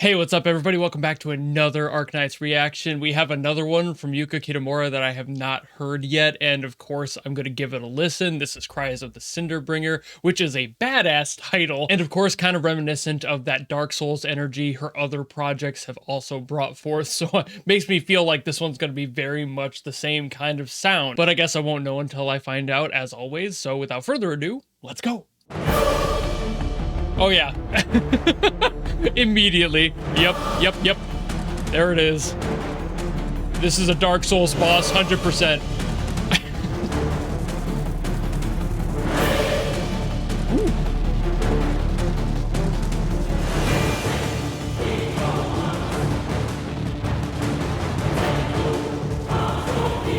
Hey, what's up everybody? Welcome back to another Arknights reaction. We have another one from Yuka Kitamura that I have not heard yet, and of course I'm going to give it a listen. This is Cries of the Cinderbringer, which is a badass title, and of course kind of reminiscent of that Dark Souls energy her other projects have also brought forth, so it makes me feel like this one's going to be very much the same kind of sound. But I guess I won't know until I find out, as always, so without further ado, let's go! Oh yeah. Immediately. Yep. There it is. This is a Dark Souls boss, 100%.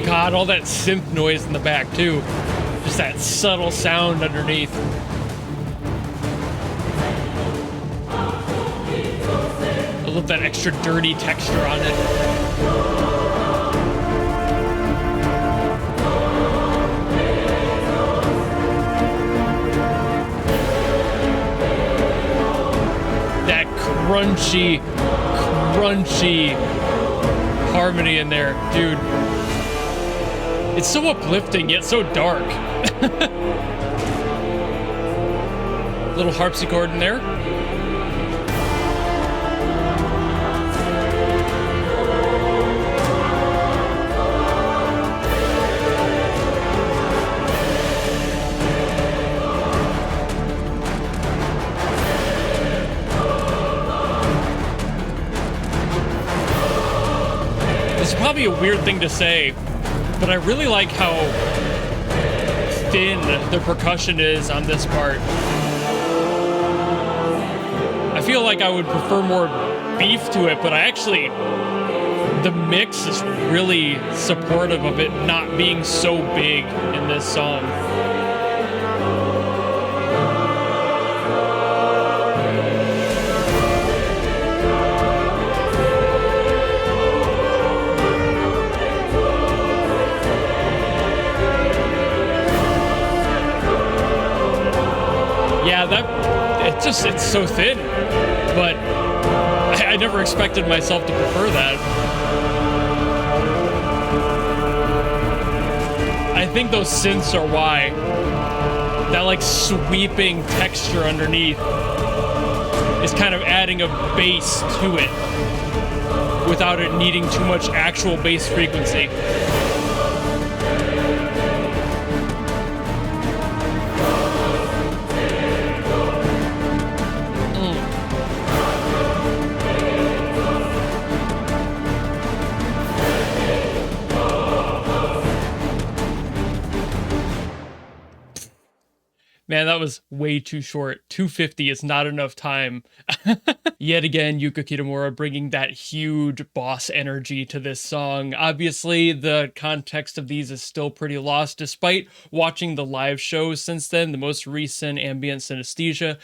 God, all that synth noise in the back too. Just that subtle sound underneath. I love that extra dirty texture on it. That crunchy harmony in there, dude. It's so uplifting yet so dark. Little harpsichord in there. It's probably a weird thing to say, but I really like how thin the percussion is on this part. I feel like I would prefer more beef to it, but the mix is really supportive of it not being so big in this song. Yeah, it's so thin, but I never expected myself to prefer that. I think those synths are why. That like sweeping texture underneath is kind of adding a bass to it without it needing too much actual bass frequency. Man, that was way too short. 250 is not enough time. Yet again, Yuka Kitamura bringing that huge boss energy to this song. Obviously, the context of these is still pretty lost, despite watching the live shows since then, the most recent Ambient Synesthesia.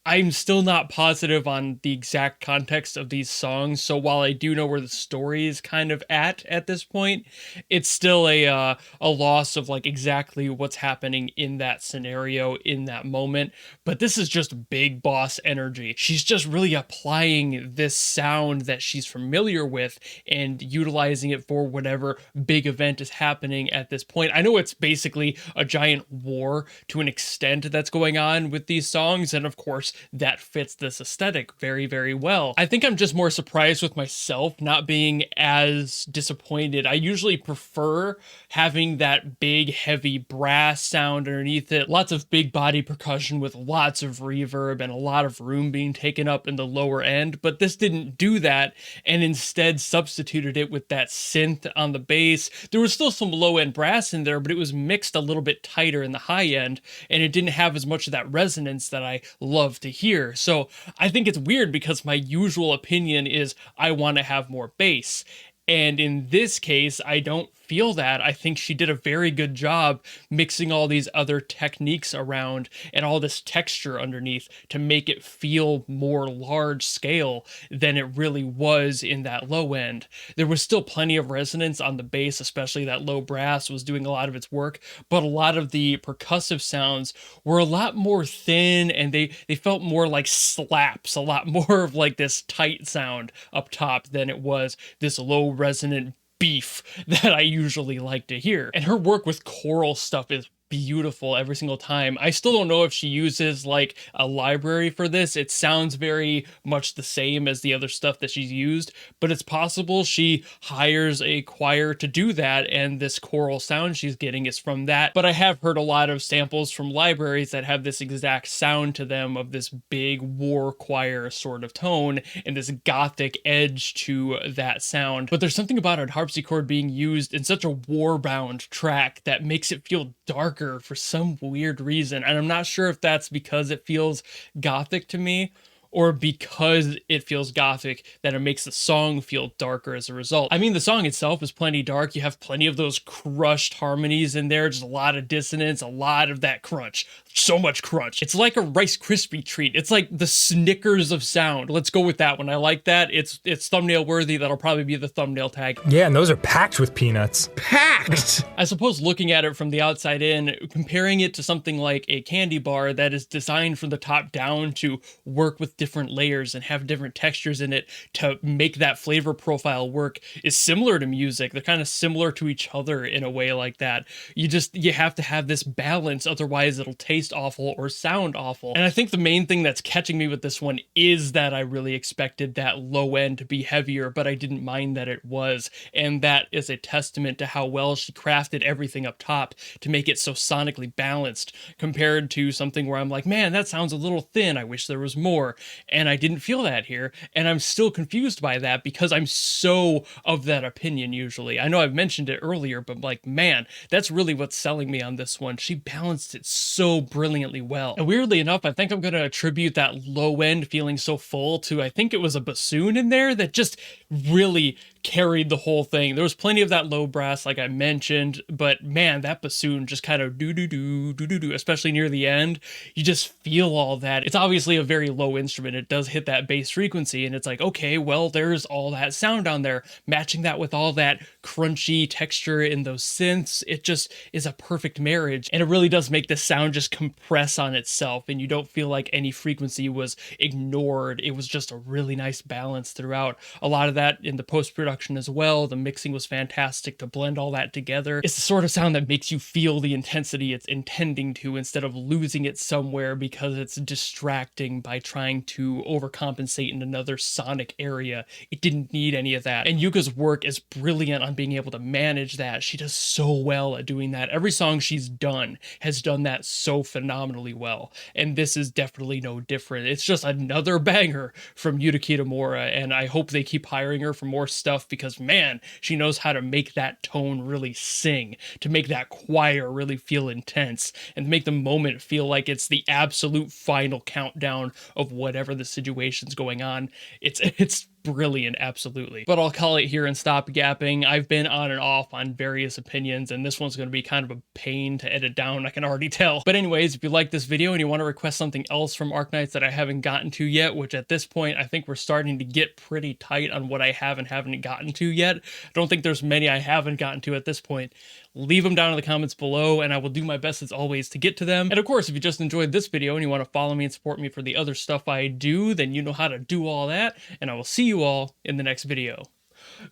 I'm still not positive on the exact context of these songs, so while I do know where the story is kind of at this point, it's still a loss of like exactly what's happening in that scenario in that moment. But this is just big boss energy. She's just really applying this sound that she's familiar with and utilizing it for whatever big event is happening at this point. I know it's basically a giant war to an extent that's going on with these songs, and of course that fits this aesthetic very, very well. I think I'm just more surprised with myself not being as disappointed. I usually prefer having that big, heavy brass sound underneath it, lots of big body percussion with lots of reverb and a lot of room being taken up in the lower end, but this didn't do that and instead substituted it with that synth on the bass. There was still some low-end brass in there, but it was mixed a little bit tighter in the high end, and it didn't have as much of that resonance that I love to hear. So I think it's weird because my usual opinion is I want to have more bass. And in this case, I don't feel that. I think she did a very good job mixing all these other techniques around and all this texture underneath to make it feel more large scale than it really was in that low end. There was still plenty of resonance on the bass, especially that low brass was doing a lot of its work, but a lot of the percussive sounds were a lot more thin, and they felt more like slaps, a lot more of like this tight sound up top than it was this low resonant beef that I usually like to hear. And her work with choral stuff is beautiful every single time. I still don't know if she uses like a library for this. It sounds very much the same as the other stuff that she's used, but it's possible she hires a choir to do that and this choral sound she's getting is from that. But I have heard a lot of samples from libraries that have this exact sound to them of this big war choir sort of tone and this gothic edge to that sound. But there's something about a harpsichord being used in such a war-bound track that makes it feel dark for some weird reason, and I'm not sure if that's because it feels gothic to me or because it feels gothic that it makes the song feel darker as a result. I mean, the song itself is plenty dark. You have plenty of those crushed harmonies in there, just a lot of dissonance, a lot of that crunch. So much crunch. It's like a Rice Krispie treat. It's like the Snickers of sound. Let's go with that one. I like that. It's thumbnail worthy. That'll probably be the thumbnail tag. Yeah, and those are packed with peanuts. Packed! I suppose looking at it from the outside in, comparing it to something like a candy bar that is designed from the top down to work with different layers and have different textures in it to make that flavor profile work is similar to music. They're kind of similar to each other in a way like that. You have to have this balance, otherwise it'll taste awful or sound awful. And I think the main thing that's catching me with this one is that I really expected that low end to be heavier, but I didn't mind that it was. And that is a testament to how well she crafted everything up top to make it so sonically balanced compared to something where I'm like, man, that sounds a little thin. I wish there was more. And I didn't feel that here. And I'm still confused by that because I'm so of that opinion usually. I know I've mentioned it earlier, but like, man, that's really what's selling me on this one. She balanced it so brilliantly well. And weirdly enough, I think I'm going to attribute that low end feeling so full to, I think it was a bassoon in there that just really carried the whole thing. There was plenty of that low brass, like I mentioned, but man, that bassoon just kind of do-do-do, especially near the end. You just feel all that. It's obviously a very low instrument. It does hit that bass frequency, and it's like, okay, well, there's all that sound on there. Matching that with all that crunchy texture in those synths, it just is a perfect marriage. And it really does make the sound just compress on itself, and you don't feel like any frequency was ignored. It was just a really nice balance throughout. A lot of that in the post-production as well. The mixing was fantastic to blend all that together. It's the sort of sound that makes you feel the intensity it's intending to instead of losing it somewhere because it's distracting by trying to overcompensate in another sonic area. It didn't need any of that. And Yuka's work is brilliant on being able to manage that. She does so well at doing that. Every song she's done has done that so phenomenally well. And this is definitely no different. It's just another banger from Yuka Kitamura, and I hope they keep hiring her for more stuff because, man, she knows how to make that tone really sing, to make that choir really feel intense, and to make the moment feel like it's the absolute final countdown of whatever the situation's going on. It's brilliant, absolutely. But I'll call it here and stop gapping. I've been on and off on various opinions, and this one's going to be kind of a pain to edit down, I can already tell. But anyways, if you like this video and you want to request something else from Arknights that I haven't gotten to yet, which at this point I think we're starting to get pretty tight on what I have and haven't gotten to yet. I don't think there's many I haven't gotten to at this point. Leave them down in the comments below, and I will do my best as always to get to them. And of course, if you just enjoyed this video and you want to follow me and support me for the other stuff I do, then you know how to do all that, and I will see you all in the next video.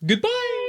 Goodbye!